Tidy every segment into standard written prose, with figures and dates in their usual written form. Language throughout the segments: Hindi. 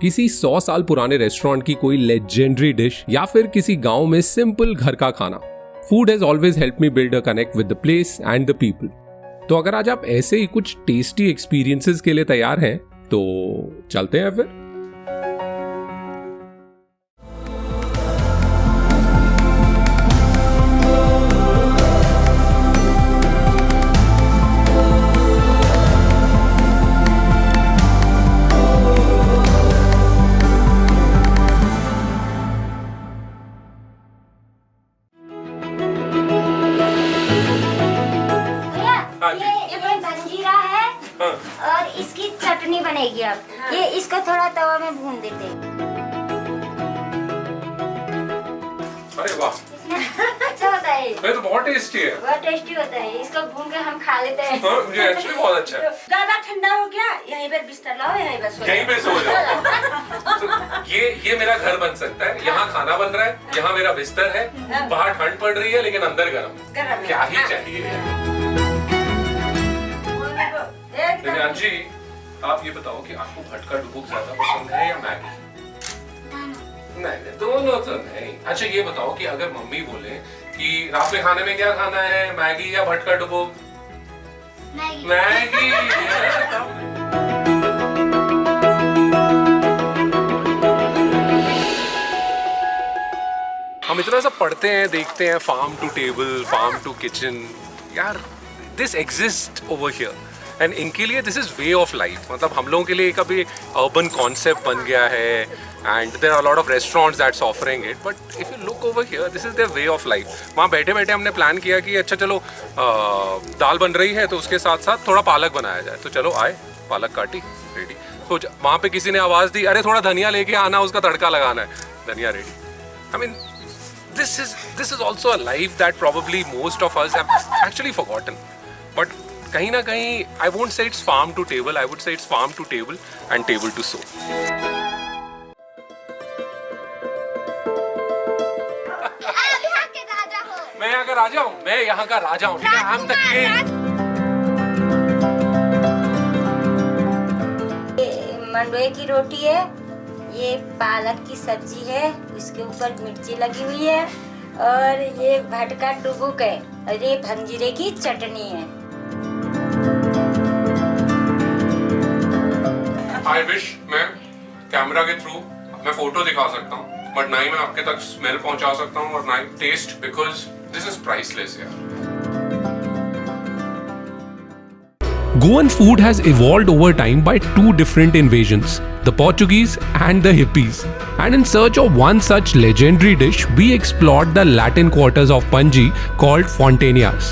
किसी 100 साल पुराने रेस्टोरेंट की कोई लेजेंडरी डिश या फिर किसी गांव में सिंपल घर का खाना, food has always help me build a connect with the place and the people. तो अगर आज आप ऐसे ही कुछ टेस्टी एक्सपीरियंसेस के लिए तैयार हैं तो चलते हैं फिर। और इसकी चटनी बनेगी। अब ये इसको थोड़ा तवा में भून देते हैं। अरे वाह, अच्छा होता है, ये तो बहुत टेस्टी है। बहुत टेस्टी होता है। इसको भून के हम खा लेते हैं। हाँ, मुझे एक्चुअली बहुत अच्छा है। ज्यादा ठंडा हो गया, यहीं पर बिस्तर लाओ, यहीं पे सो जाओ। तो ये मेरा घर बन सकता है। यहाँ खाना बन रहा है, यहाँ मेरा बिस्तर है, बाहर ठंड पड़ रही है लेकिन अंदर गर्म। क्या ही चाहिए। जी, आप ये बताओ कि आपको भटका डुबुक ज्यादा पसंद है या मैगी? नहीं, दोनों तो नहीं। अच्छा ये बताओ कि अगर मम्मी बोले कि रात में खाने में क्या खाना है, मैगी या भटका डुबुक? मैगी। हम इतना सब पढ़ते हैं, देखते हैं, farm to table, farm to kitchen. यार this exist over here and इनके लिए this is way of life. मतलब हम लोगों के लिए एक अभी अर्बन कॉन्सेप्ट बन गया है and there are lot of restaurants that's offering it, but if you look over here this is their way of life. वहाँ बैठे बैठे हमने प्लान किया कि अच्छा चलो दाल बन रही है तो उसके साथ साथ थोड़ा पालक बनाया जाए। तो चलो आए, पालक काटी, रेडी। तो वहाँ पे किसी ने आवाज़ दी, अरे थोड़ा धनिया लेके आना, उसका तड़का लगाना है, धनिया ready. I mean this is also a life that probably most of us have actually forgotten, but कहीं ना कहीं I won't say it's farm to table, I would say it's farm to table and table to soul. मैं यहाँ का राजा हूँ, मैं यहाँ का राजा हूँ, ठीक है? I'm the king. मंडुए की रोटी है, ये पालक की सब्जी है, उसके ऊपर मिर्ची लगी हुई है, और ये भटका डुबुक है, और ये भंजीरे की चटनी है। I wish मैं कैमरा के थ्रू मैं फोटो दिखा सकता हूँ, बट ना ही मैं आपके तक स्मेल पहुँचा सकता हूँ और ना ही taste, because this is priceless यार। Goan food has evolved over time by two different invasions, the Portuguese and the hippies. And in search of one such legendary dish, we explored the Latin quarters of Panji called Fontanias.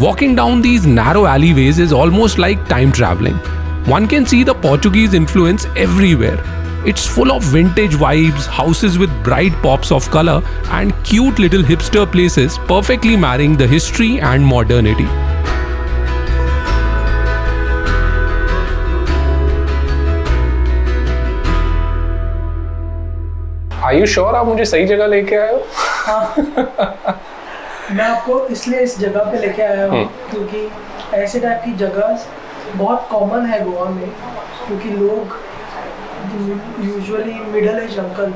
Walking down these narrow alleyways is almost like time traveling. One can see the Portuguese influence everywhere. It's full of vintage vibes, houses with bright pops of color, and cute little hipster places perfectly marrying the history and modernity. Are you sure आप मुझे सही जगह लेके आए हो? हाँ। मैं आपको इसलिए इस जगह पे लेके आया हूँ क्योंकि ऐसे टाइप की जगह बहुत कॉमन है गोवा में, क्योंकि लोग यूजुअली मिडिल एज अंकल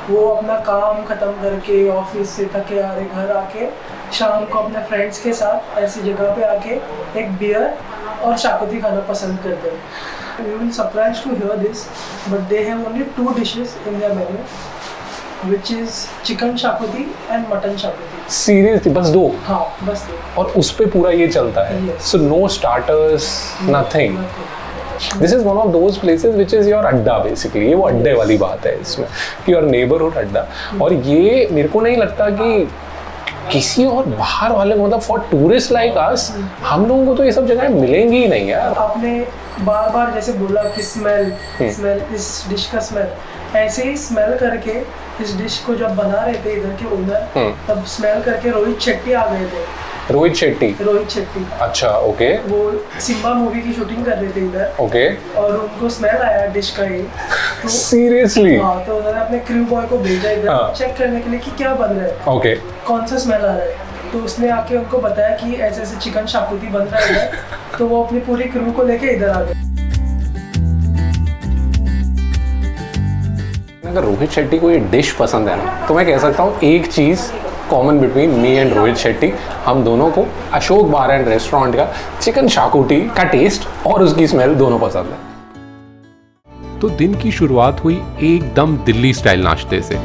वो अपना काम ख़त्म करके ऑफिस से थके आ रहे घर आके शाम को अपने फ्रेंड्स के साथ ऐसी जगह पे आके एक बियर और शाकुती खाना पसंद करते हैं। You will surprise to hear this, but they have only 2 dishes in their menu, which is chicken xacuti and mutton xacuti. Seriously बस 2? हाँ बस 2। और उस पे पूरा ये चलता है? So no starters, nothing. This is one of those places which is your adda basically. ये वो अड्डे वाली बात है इसमें कि योर नेबरहुड अड्डा। और ये मेरे को नहीं लगता कि किसी और बाहर वाले मतलब फॉर टूरिस्ट लाइक अस, हम लोगों को तो ये सब जगह मिलेंगी ही नहीं यार। आपने बार बार जैसे बोला कि स्मेल इस डिश का स्मेल, ऐसे ही स्मेल करके इस डिश को जब बना रहे थे इधर के ओनर, तब स्मेल करके रोहित शेट्टी आ गए थे। रोहित शेट्टी? अच्छा, ओके। वो सिम्बा मूवी की शूटिंग कर रहे थे इधर, ओके। और उनको स्मेल आया डिश का ही। तो सीरियसली? हाँ, तो उन्होंने अपने क्रू बॉय को भेजा इधर चेक करने के लिए कि क्या बन रहा है, ओके, कौन सा स्मेल आ रहा है। तो उसने आके उनको बताया कि ऐसे ऐसे चिकन शाकुती बन रहा है। तो वो अपनी पूरी क्रू को लेके इधर आ गए। अगर रोहित शेट्टी को ये डिश पसंद है ना, तो मैं कह सकता हूँ एक चीज़ common between me and Rohit Shetty, हम दोनों को अशोक बार एंड रेस्टोरेंट का चिकन शाकुटी का टेस्ट और उसकी स्मेल दोनों पसंद है। तो दिन की शुरुआत हुई एकदम दिल्ली स्टाइल नाश्ते से,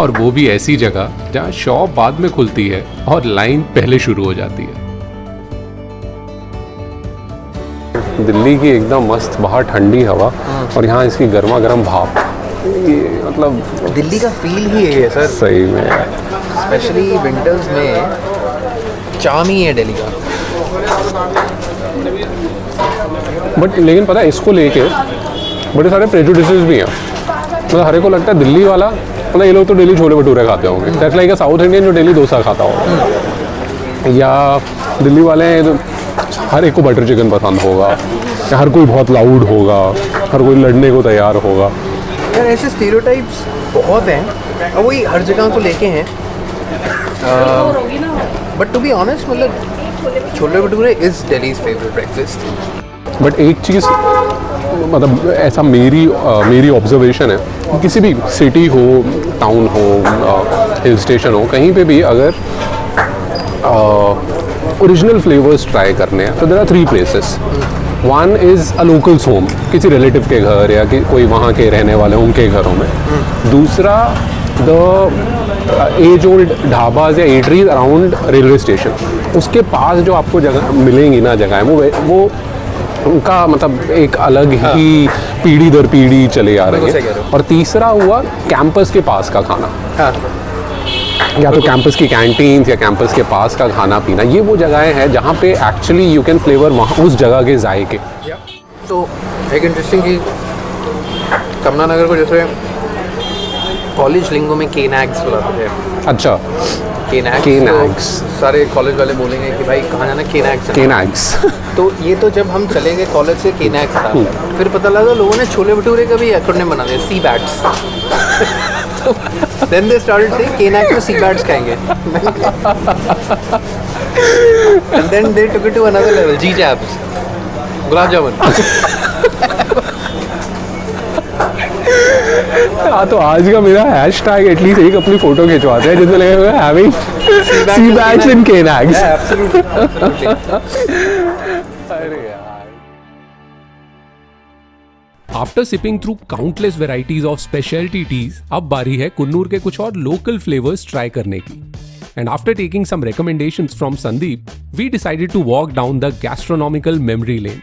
और वो भी ऐसी जगह जहाँ शॉप बाद में खुलती है और लाइन पहले शुरू हो जाती है। दिल्ली की एकदम मस्त बाहर ठंडी हवा और यहाँ इसकी गर्मा गर्म भाप, ये मतलब दिल्ली का फील ही है सर, सही में स्पेशली विंटर्स में चार्म ही है दिल्ली का। बट लेकिन पता है इसको लेके बड़े सारे प्रेजुडिसेस भी हैं। मतलब हर एक को लगता है दिल्ली वाला, मतलब ये लोग तो डेली छोले भटूरे खाते होंगे, that's like a south Indian जो डेली डोसा खाता होगा, या दिल्ली वाले हर एक को बटर चिकन पसंद होगा, या हर कोई बहुत लाउड होगा, हर कोई लड़ने को तैयार होगा। यार ऐसे स्टीरियोटाइप्स बहुत हैं और वही हर जगह को लेके हैं। बट टू बी ऑनेस्ट, मतलब chole bhature is Delhi's favourite breakfast. But एक चीज़ मतलब ऐसा मेरी ऑब्जर्वेशन है, किसी भी सिटी हो, टाउन हो, हिल स्टेशन हो, कहीं पे भी अगर ओरिजिनल फ्लेवर्स ट्राई करने हैं तो देयर आर 3 प्लेसेस। One is a locals home, किसी रिलेटिव के घर या कोई वहाँ के रहने वाले उनके घरों में। दूसरा द एज ओल्ड ढाबाज या एटरीज अराउंड रेलवे स्टेशन, उसके पास जो आपको जगह मिलेंगी ना जगह वो उनका मतलब एक अलग ही पीढ़ी दर पीढ़ी चले आ रही है। और तीसरा हुआ कैंपस के पास का खाना, या तो कैंपस की कैंटीन या कैंपस के पास का खाना पीना, ये वो जगहें हैं जहाँ पे एक्चुअली यू कैन फ्लेवर वहाँ उस जगह के जायके। तो एक इंटरेस्टिंग चीज़, कमला नगर को जैसे कॉलेज लिंगो में केनैग्स बुलाते हैं। अच्छा, केनैग्स सारे कॉलेज वाले बोलेंगे कि भाई कहाँ जाना, केनैग्स। तो ये तो जब हम चले गए कॉलेज से केनैग्स था, फिर पता लगा लोगों ने छोले भटूरे का भी एक्रोनिम बना दिया, C bats. Then they started saying केनैग्स में सी बैट्स खाएंगे। And then they took it to another level, G jabs, gulab jamun. हाँ, तो आज का मेरा हैशटैग एटलीस्ट एक अपनी फोटो खिंचवाते हैं जिसमें लगे हुए हैविंग सी बैट्स इन केनैग्स। अरे यार। After sipping through countless varieties of specialty teas, अब बारी है कुन्नूर के कुछ और local flavors try करने की. And after taking some recommendations from Sandeep, we decided to walk down the gastronomical memory lane.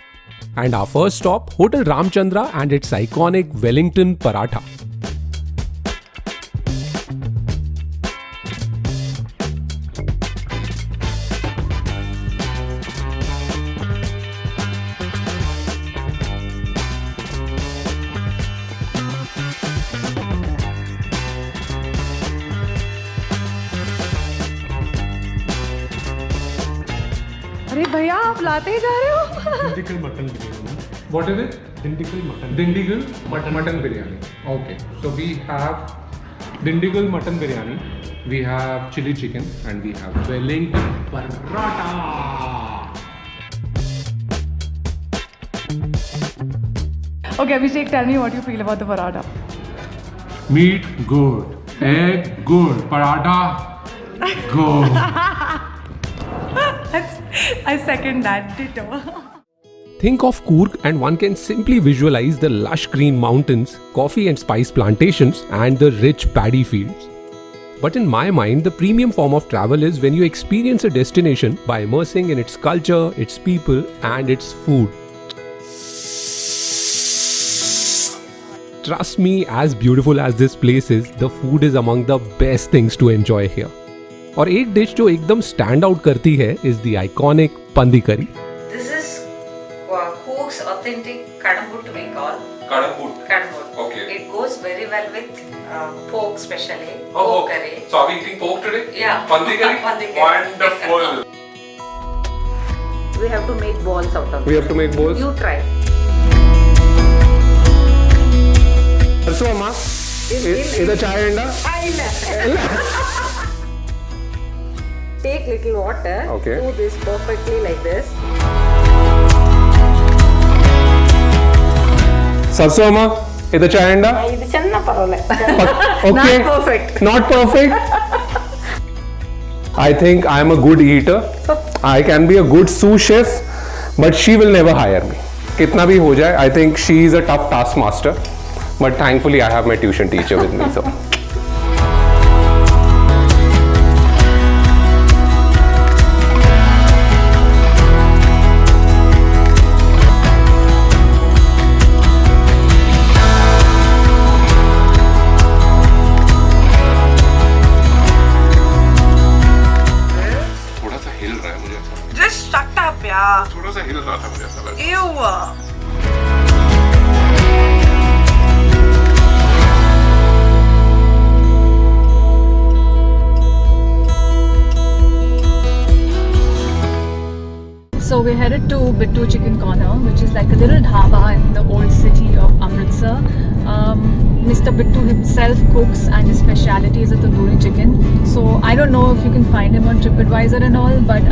And our first stop, Hotel Ramchandra and its iconic Wellington Paratha. अरे भैया आप लाते ही जा रहे हो। Dindigul mutton biryani. What is it? Dindigul mutton. Dindigul mutton biryani. Okay. So we have Dindigul mutton biryani. We have chili chicken and we have Wellington paratha. Okay, Abhishek, tell me what you feel about the paratha. Meat good. Egg good. Paratha good. I second that. Ditto. Think of Coorg and one can simply visualize the lush green mountains, coffee and spice plantations and the rich paddy fields. But in my mind, the premium form of travel is when you experience a destination by immersing in its culture, its people and its food. Trust me, as beautiful as this place is, the food is among the best things to enjoy here. और एक डिश जो एकदम स्टैंड आउट करती है इज द आइकॉनिक पंदी करी. This is Cook's authentic kadambut we call. Kadambut. Okay. It goes very well with pork especially. Oh, Pork curry. So are we eating pork today? Yeah. Pandi curry? Pandi curry. Wonderful. We have to make balls out of We it. have to make balls. You try. So अम्मा, इधर चाय अंडा. Take little water. Okay. Do this perfectly like this. सरसों अम्मा, ಇದು ಚಂಡ ಇದು ಚೆನ್ನ ಪರವಾಗಿಲ್ಲ. okay Not perfect. not perfect I think I am a good eater, I can be a good sous chef, but she will never hire me. कितना भी हो जाए, I think she is a tough taskmaster, but thankfully I have my tuition teacher with me, so Just shut up, yeah. थोड़ा सा हिल रहा था मुझे ऐसा लगा. Ew. So we headed to Bittu Chicken Corner, which is like a little dhaba in the old city of Amritsar. Mr. Bittu himself cooks and his speciality is a tandoori chicken. So I don't know if you can find him on TripAdvisor and all, but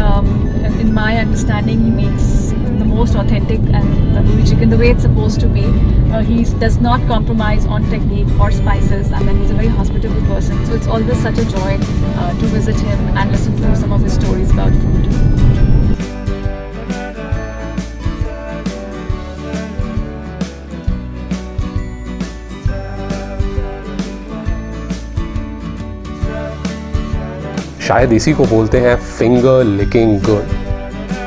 in my understanding he makes the most authentic and tandoori chicken the way it's supposed to be. He does not compromise on technique or spices, and then he's a very hospitable person. So it's always such a joy to visit him and listen to some of his stories about food. शायद इसी को बोलते हैं finger licking good,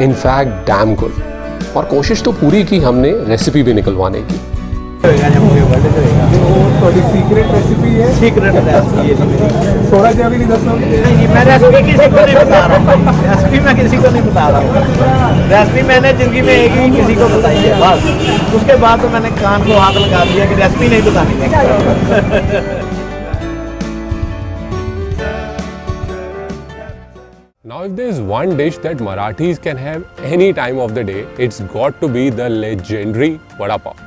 in fact damn good. और कोशिश तो पूरी की हमने रेसिपी भी निकलवाने की. सीक्रेट रेसिपी है, सीक्रेट रेसिपी है. थोड़ा क्या भी नहीं दसो. नहीं, मैं रेसिपी किसी को नहीं बता रहा हूँ. रेसिपी मैं किसी को नहीं बता रहा हूँ. रेसिपी मैंने जिंदगी में एक ही किसी को बताई है बस. उसके बाद तो मैंने कान को हाथ लगा दिया कि रेसिपी नहीं बतानी है. Now if there is one dish that Marathis can have any time of the day, it's got to be the legendary vada pav.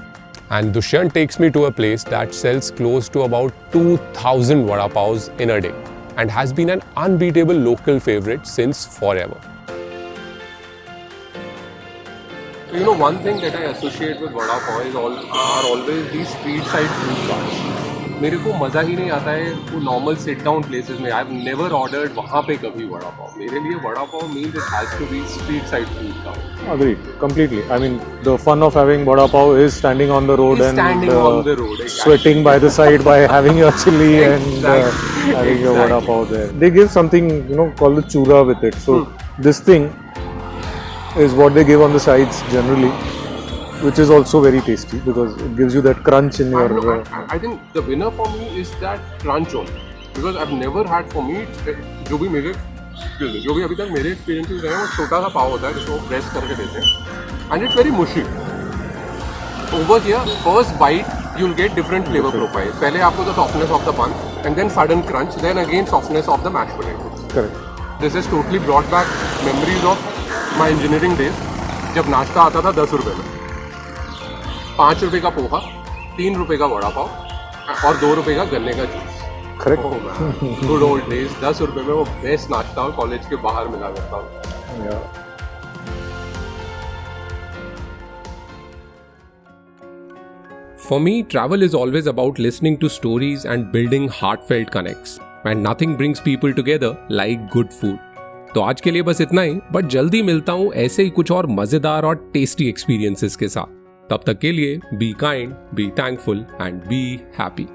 And Dushyant takes me to a place that sells close to about 2,000 vada pavs in a day and has been an unbeatable local favorite since forever. So, you know, one thing that I associate with vada pav are always these street side food carts. मेरे को मज़ा ही नहीं आता है वो नॉर्मल सिट डाउन प्लेसेस में. आई हैव नेवर ऑर्डर्ड वहाँ पे कभी वड़ा पाव. मेरे लिए vada pav means it has to be street side food का. Agreed, completely. I mean, the fun of having vada pav is standing on the road and exactly. sweating by the side by having your chili and having your vada pav there. They give something, you know, called the chura with it. So this thing is what they give on the sides generally, which is also very tasty because it gives you that crunch in your. I think the winner for me is that crunch only because I've never had for me जो भी अभी तक मेरे एक्सपीरियंसेस रहे हैं वो छोटा सा पाव होता है जिसको प्रेस करके देते हैं and it's very mushy. Over here first bite you will get different flavour profile. पहले आपको the softness of the bun and then sudden crunch then again softness of the mash potato. Correct. This is totally brought back memories of my engineering days जब नाश्ता आता था 10 रुपये में. 5 रुपये का पोहा, 3 रुपये का वड़ा पाव और 2 रुपये का गन्ने का juice. Correct. Good old days. 10 रुपये में वो बेस्ट नाश्ता और कॉलेज के बाहर मिला करता हूँ. Yeah. For me, travel is always about listening to stories and building heartfelt connects. And nothing brings people together like good food. तो आज के लिए बस इतना ही, बट जल्दी मिलता हूँ ऐसे ही कुछ और मजेदार और टेस्टी एक्सपीरियंसेस के साथ. तब तक के लिए be kind, be thankful and be happy.